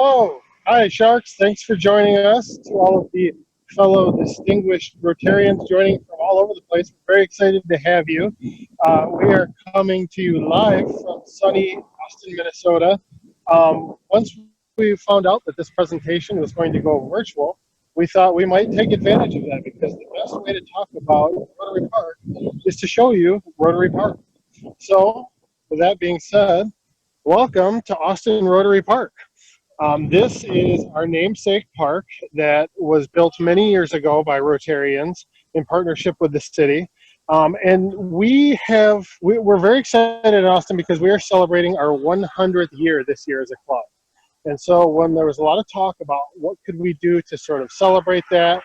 Hello. Hi, Sharks. Thanks for joining us. To all of the fellow distinguished Rotarians joining from all over the place, we're very excited to have you. We are coming to you live from sunny Austin, Minnesota. Once we found out that this presentation was going to go virtual, we thought we might take advantage of that because the best way to talk about Rotary Park is to show you Rotary Park. So, with that being said, welcome to Austin Rotary Park. This is our namesake park that was built many years ago by Rotarians in partnership with the city. And we're very excited in Austin because we are celebrating our 100th year this year as a club. And so when there was a lot of talk about what could we do to sort of celebrate that,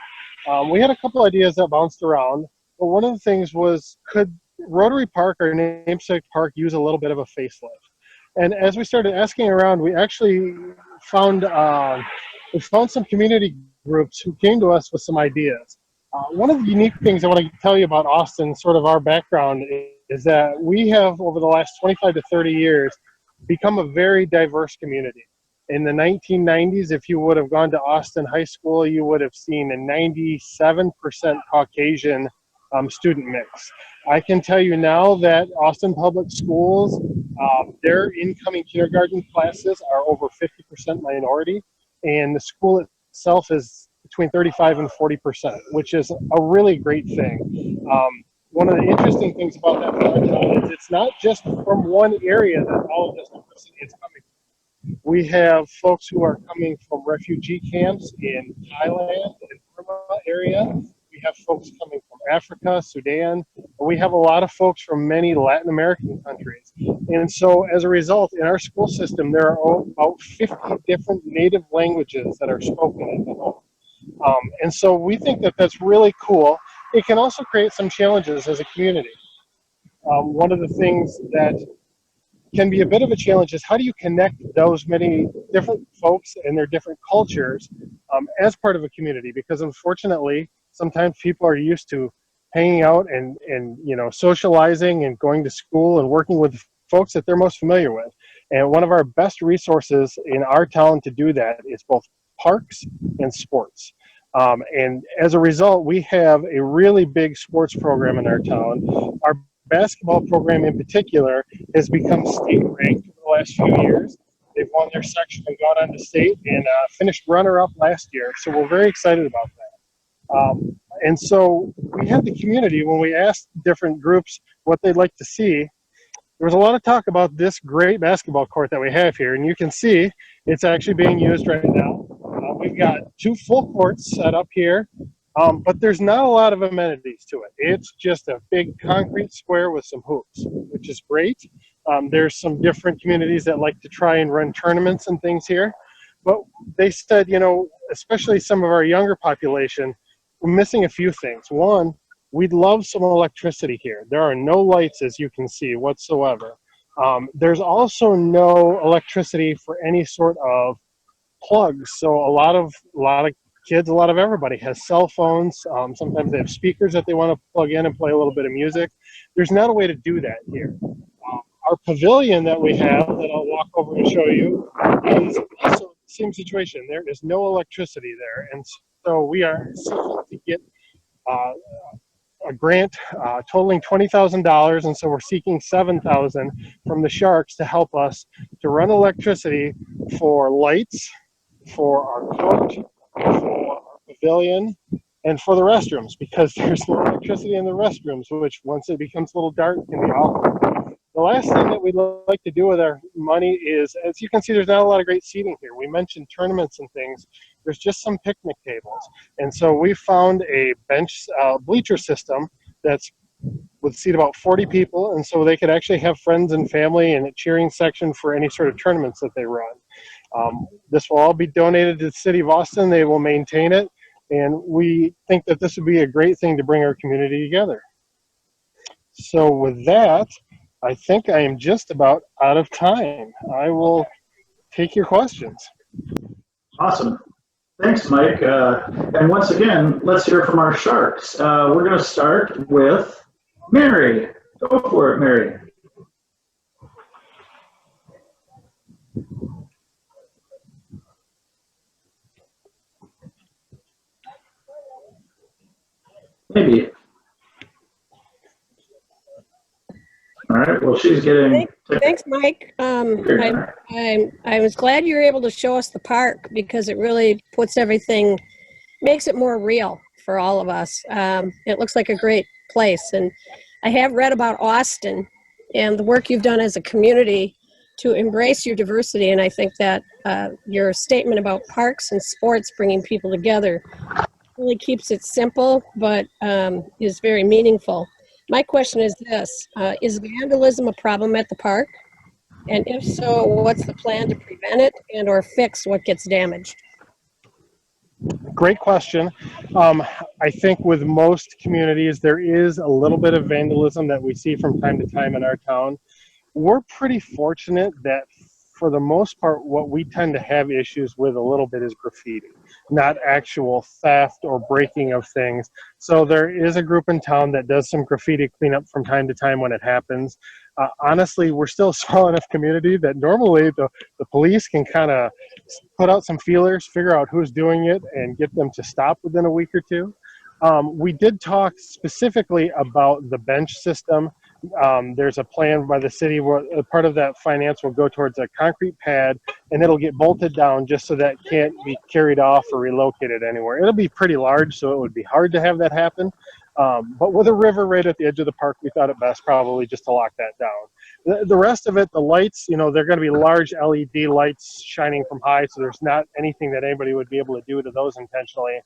we had a couple ideas that bounced around. But one of the things was, could Rotary Park, our namesake park, use a little bit of a facelift? And as we started asking around, we actually found some community groups who came to us with some ideas. One of the unique things I want to tell you about Austin, sort of our background, is that we have, over the last 25 to 30 years, become a very diverse community. In the 1990s, if you would have gone to Austin High School, you would have seen a 97% Caucasian student mix. I can tell you now that Austin Public Schools, their incoming kindergarten classes are over 50% minority, and the school itself is between 35 and 40%, which is a really great thing. One of the interesting things about that part is it's not just from one area that all of this diversity is coming from. We have folks who are coming from refugee camps in Thailand and Burma area. We have folks coming from Africa, Sudan, and we have a lot of folks from many Latin American countries. And so as a result, in our school system, there are about 50 different native languages that are spoken in the home. And so we think that that's really cool. It can also create some challenges as a community. One of the things that can be a bit of a challenge is, how do you connect those many different folks and their different cultures as part of a community? Because unfortunately, sometimes people are used to hanging out and socializing and going to school and working with folks that they're most familiar with. And one of our best resources in our town to do that is both parks and sports. And as a result, we have a really big sports program in our town. Our basketball program in particular has become state ranked over the last few years. They've won their section and gone on to state and finished runner-up last year. So we're very excited about that. And so we had the community, when we asked different groups what they'd like to see, there was a lot of talk about this great basketball court that we have here. And you can see it's actually being used right now. We've got 2 full courts set up here, but there's not a lot of amenities to it. It's just a big concrete square with some hoops, which is great. There's some different communities that like to try and run tournaments and things here. But they said, especially some of our younger population, we're missing a few things. One, we'd love some electricity here. There are no lights, as you can see, whatsoever. There's also no electricity for any sort of plugs. So a lot of kids, a lot of everybody has cell phones. Sometimes they have speakers that they want to plug in and play a little bit of music. There's not a way to do that here. Our pavilion that we have, that I'll walk over and show you, is also the same situation. There is no electricity there. And so we are seeking to get a grant totaling $20,000, and so we're seeking $7,000 from the Sharks to help us to run electricity for lights, for our court, for our pavilion, and for the restrooms, because there's no electricity in the restrooms, which once it becomes a little dark can be awful. The last thing that we'd like to do with our money is, as you can see, there's not a lot of great seating here. We mentioned tournaments and things. There's just some picnic tables. And so we found a bench bleacher system that's would seat about 40 people, and so they could actually have friends and family and a cheering section for any sort of tournaments that they run. This will all be donated to the city of Austin. They will maintain it, and we think that this would be a great thing to bring our community together. So with that, I think I am just about out of time. I will take your questions. Awesome. Thanks, Mike. And once again, let's hear from our Sharks. We're going to start with Mary. Go for it, Mary. Maybe. All right. Well, she's getting. Thanks, Mike. I was glad you were able to show us the park because it really puts everything, makes it more real for all of us. It looks like a great place. And I have read about Austin and the work you've done as a community to embrace your diversity. And I think that your statement about parks and sports bringing people together really keeps it simple, but is very meaningful. My question is this, is vandalism a problem at the park? And if so, what's the plan to prevent it and or fix what gets damaged? Great question. I think with most communities, there is a little bit of vandalism that we see from time to time in our town. We're pretty fortunate that for the most part, what we tend to have issues with a little bit is graffiti, not actual theft or breaking of things. So there is a group in town that does some graffiti cleanup from time to time when it happens. Honestly, we're still a small enough community that normally the police can kind of put out some feelers, figure out who's doing it, and get them to stop within a week or two. We did talk specifically about the bench system. There's a plan by the city where a part of that finance will go towards a concrete pad, and it'll get bolted down just so that can't be carried off or relocated anywhere. It'll be pretty large, so it would be hard to have that happen. But with a river right at the edge of the park, we thought it best probably just to lock that down. The rest of it, the lights, they're going to be large LED lights shining from high, so there's not anything that anybody would be able to do to those intentionally.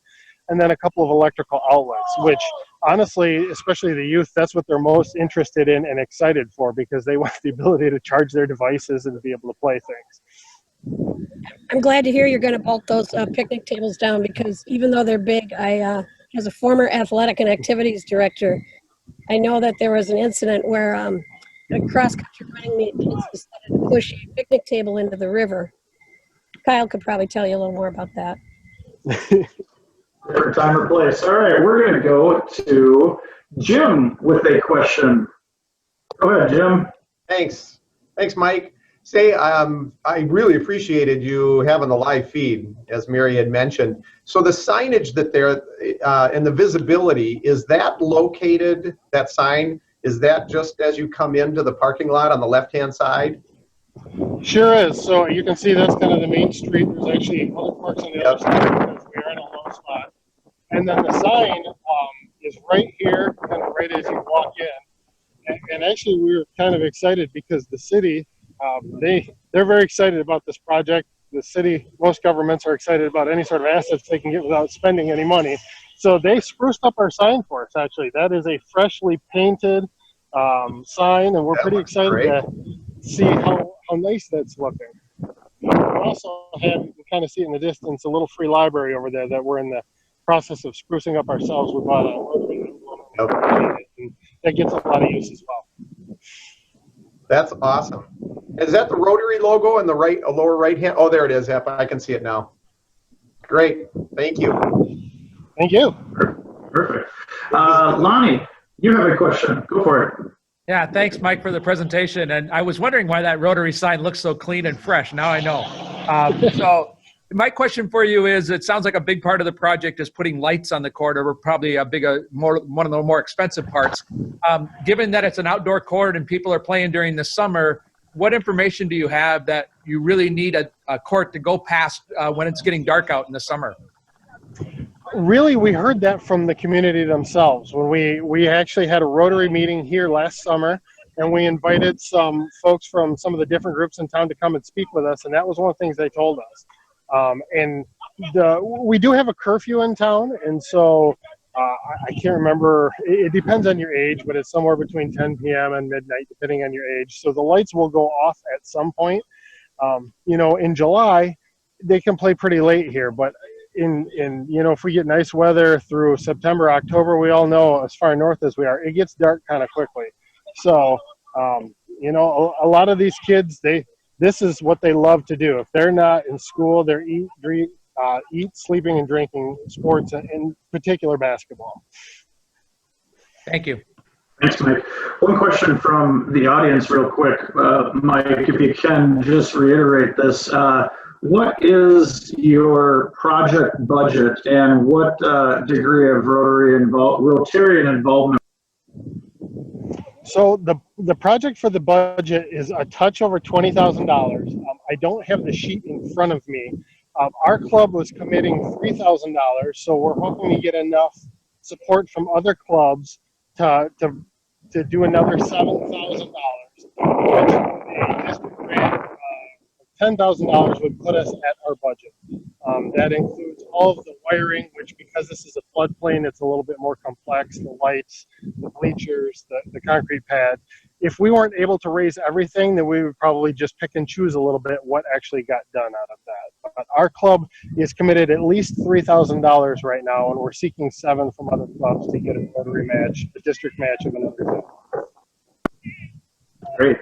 And then a couple of electrical outlets, which honestly, especially the youth, that's what they're most interested in and excited for because they want the ability to charge their devices and to be able to play things. I'm glad to hear you're going to bolt those picnic tables down because even though they're big, as a former athletic and activities director, I know that there was an incident where a cross-country running meet kids decided to push a picnic table into the river. Kyle could probably tell you a little more about that. Different time or place. All right, we're going to go to Jim with a question. Go ahead, Jim. Thanks, Mike. Say, I really appreciated you having the live feed, as Mary had mentioned. So the signage that there and the visibility, is that located, that sign, is that just as you come into the parking lot on the left-hand side? Sure is. So you can see that's kind of the main street. There's actually other parks on the other side because we are in a low spot. And then the sign is right here, kind of right as you walk in. And actually, we were kind of excited because the city, they're very excited about this project. The city, most governments are excited about any sort of assets they can get without spending any money. So they spruced up our sign for us, actually. That is a freshly painted sign, and we're pretty excited to see how nice that's looking. We also have, you can kind of see it in the distance, a little free library over there that we're in the process of sprucing up ourselves. We bought a Rotary and that gets a lot of use as well. That's awesome. Is that the Rotary logo in the lower right hand? Oh, there it is. Yep, I can see it now. Great. Thank you. Thank you. Perfect. Lonnie, you have a question. Go for it. Yeah, thanks, Mike, for the presentation. And I was wondering why that Rotary sign looks so clean and fresh. Now I know. So my question for you is, it sounds like a big part of the project is putting lights on the corridor, probably one of the more expensive parts. Given that it's an outdoor court and people are playing during the summer, what information do you have that you really need a court to go past when it's getting dark out in the summer? Really, we heard that from the community themselves. When we actually had a Rotary meeting here last summer, and we invited some folks from some of the different groups in town to come and speak with us, and that was one of the things they told us. We do have a curfew in town, and so I can't remember. It depends on your age, but it's somewhere between 10 p.m. and midnight, depending on your age. So the lights will go off at some point. In July, they can play pretty late here, but if we get nice weather through September, October, we all know as far north as we are, it gets dark kind of quickly. So, a lot of these kids, this is what they love to do. If they're not in school, they're eat, sleeping, and drinking sports, in particular basketball. Thank you. Thanks, Mike. One question from the audience real quick. Mike, if you can just reiterate this. what is your project budget and what degree of Rotarian involvement? So the project for the budget is a touch over $20,000. I don't have the sheet in front of me. Our club was committing $3,000, so we're hoping to get enough support from other clubs to do another $7,000, which a district grant of $10,000 would put us at our budget. That includes all of the wiring, which because this is a floodplain, it's a little bit more complex, the lights, the bleachers, the concrete pad. If we weren't able to raise everything, then we would probably just pick and choose a little bit what actually got done out of that. But our club is committed at least $3,000 right now, and we're seeking $7,000 from other clubs to get a Rotary match, a district match of another $10,000. Great.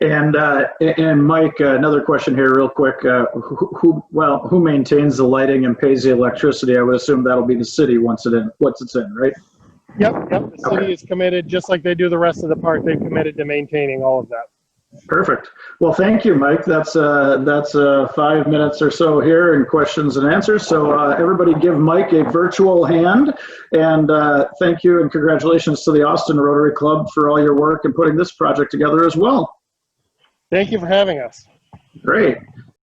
And Mike, another question here real quick. Who maintains the lighting and pays the electricity? I would assume that'll be the city once it's in, right? Yep. The city is committed, just like they do the rest of the park. They've committed to maintaining all of that. Perfect. Well, thank you, Mike. That's 5 minutes or so here in questions and answers. So everybody give Mike a virtual hand, and thank you and congratulations to the Austin Rotary Club for all your work and putting this project together as well. Thank you for having us. Great.